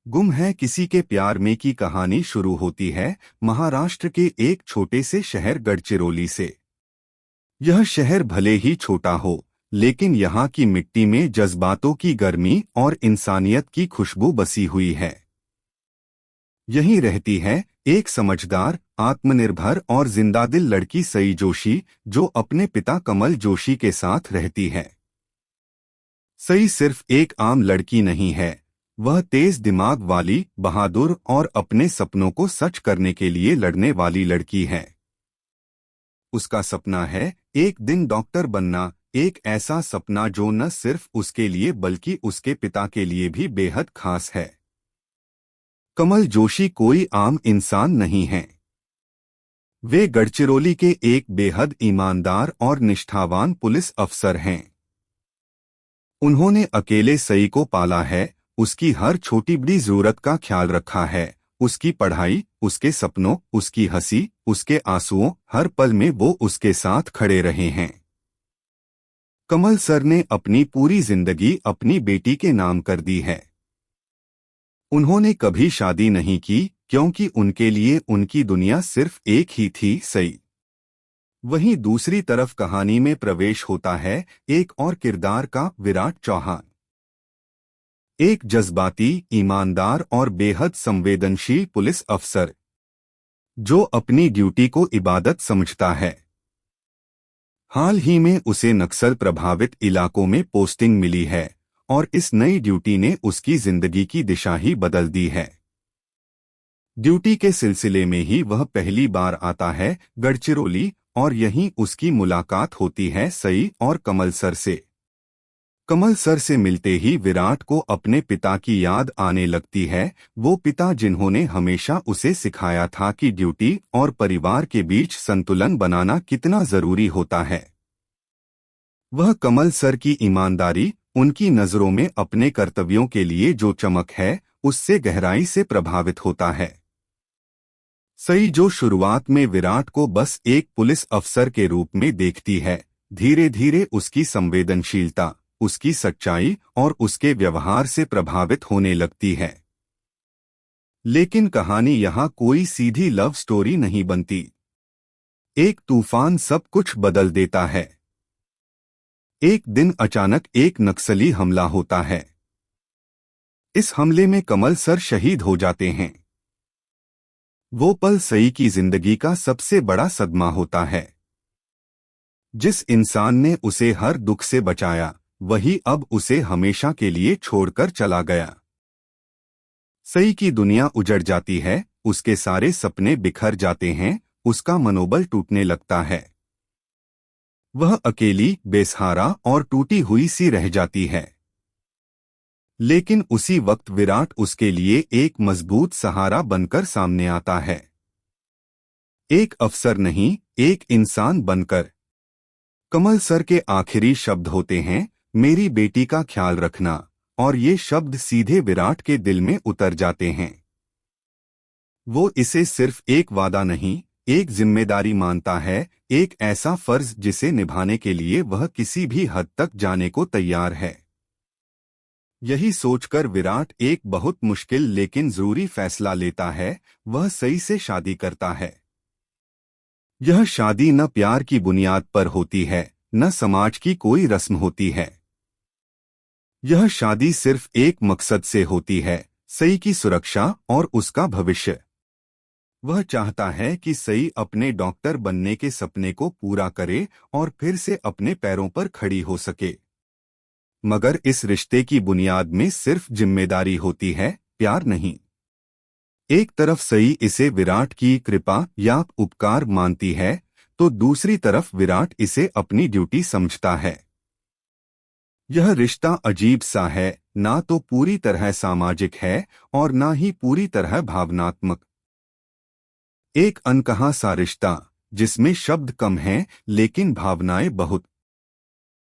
गुम है किसी के प्यार में की कहानी शुरू होती है महाराष्ट्र के एक छोटे से शहर गढ़चिरौली से। यह शहर भले ही छोटा हो, लेकिन यहाँ की मिट्टी में जज्बातों की गर्मी और इंसानियत की खुशबू बसी हुई है। यहीं रहती है एक समझदार, आत्मनिर्भर और जिंदादिल लड़की सई जोशी, जो अपने पिता कमल जोशी के साथ रहती है। सई सिर्फ एक आम लड़की नहीं है, वह तेज दिमाग वाली, बहादुर और अपने सपनों को सच करने के लिए लड़ने वाली लड़की है। उसका सपना है एक दिन डॉक्टर बनना, एक ऐसा सपना जो न सिर्फ उसके लिए बल्कि उसके पिता के लिए भी बेहद खास है। कमल जोशी कोई आम इंसान नहीं है। वे गढ़चिरौली के एक बेहद ईमानदार और निष्ठावान पुलिस अफसर हैं। उन्होंने अकेले सई को पाला है, उसकी हर छोटी बड़ी जरूरत का ख्याल रखा है। उसकी पढ़ाई, उसके सपनों, उसकी हंसी, उसके आंसुओं, हर पल में वो उसके साथ खड़े रहे हैं। कमल सर ने अपनी पूरी जिंदगी अपनी बेटी के नाम कर दी है। उन्होंने कभी शादी नहीं की, क्योंकि उनके लिए उनकी दुनिया सिर्फ एक ही थी, सई। वहीं दूसरी तरफ कहानी में प्रवेश होता है एक और किरदार का, विराट चौहान। एक जज्बाती, ईमानदार और बेहद संवेदनशील पुलिस अफसर, जो अपनी ड्यूटी को इबादत समझता है। हाल ही में उसे नक्सल प्रभावित इलाकों में पोस्टिंग मिली है, और इस नई ड्यूटी ने उसकी जिंदगी की दिशा ही बदल दी है। ड्यूटी के सिलसिले में ही वह पहली बार आता है गढ़चिरौली, और यहीं उसकी मुलाकात होती है सई और कमल सर से। कमल सर से मिलते ही विराट को अपने पिता की याद आने लगती है, वो पिता जिन्होंने हमेशा उसे सिखाया था कि ड्यूटी और परिवार के बीच संतुलन बनाना कितना जरूरी होता है। वह कमल सर की ईमानदारी, उनकी नजरों में अपने कर्तव्यों के लिए जो चमक है, उससे गहराई से प्रभावित होता है। सई, जो शुरुआत में विराट को बस एक पुलिस अफसर के रूप में देखती है, धीरे धीरे उसकी संवेदनशीलता, उसकी सच्चाई और उसके व्यवहार से प्रभावित होने लगती है। लेकिन कहानी यहाँ कोई सीधी लव स्टोरी नहीं बनती। एक तूफान सब कुछ बदल देता है। एक दिन अचानक एक नक्सली हमला होता है। इस हमले में कमल सर शहीद हो जाते हैं। वो पल सई की जिंदगी का सबसे बड़ा सदमा होता है। जिस इंसान ने उसे हर दुख से बचाया, वही अब उसे हमेशा के लिए छोड़कर चला गया। सई की दुनिया उजड़ जाती है, उसके सारे सपने बिखर जाते हैं, उसका मनोबल टूटने लगता है। वह अकेली, बेसहारा और टूटी हुई सी रह जाती है। लेकिन उसी वक्त विराट उसके लिए एक मजबूत सहारा बनकर सामने आता है। एक अफसर नहीं, एक इंसान बनकर। कमल सर के आखिरी शब्द होते हैं, मेरी बेटी का ख्याल रखना, और ये शब्द सीधे विराट के दिल में उतर जाते हैं। वो इसे सिर्फ एक वादा नहीं, एक जिम्मेदारी मानता है, एक ऐसा फर्ज जिसे निभाने के लिए वह किसी भी हद तक जाने को तैयार है। यही सोचकर विराट एक बहुत मुश्किल लेकिन जरूरी फैसला लेता है, वह सई से शादी करता है। यह शादी न प्यार की बुनियाद पर होती है, न समाज की कोई रस्म होती है। यह शादी सिर्फ एक मकसद से होती है, सई की सुरक्षा और उसका भविष्य। वह चाहता है कि सई अपने डॉक्टर बनने के सपने को पूरा करे और फिर से अपने पैरों पर खड़ी हो सके। मगर इस रिश्ते की बुनियाद में सिर्फ जिम्मेदारी होती है, प्यार नहीं। एक तरफ सई इसे विराट की कृपा या उपकार मानती है, तो दूसरी तरफ विराट इसे अपनी ड्यूटी समझता है। यह रिश्ता अजीब सा है, ना तो पूरी तरह सामाजिक है और ना ही पूरी तरह भावनात्मक। एक अनकहा सा रिश्ता, जिसमें शब्द कम हैं लेकिन भावनाएं बहुत।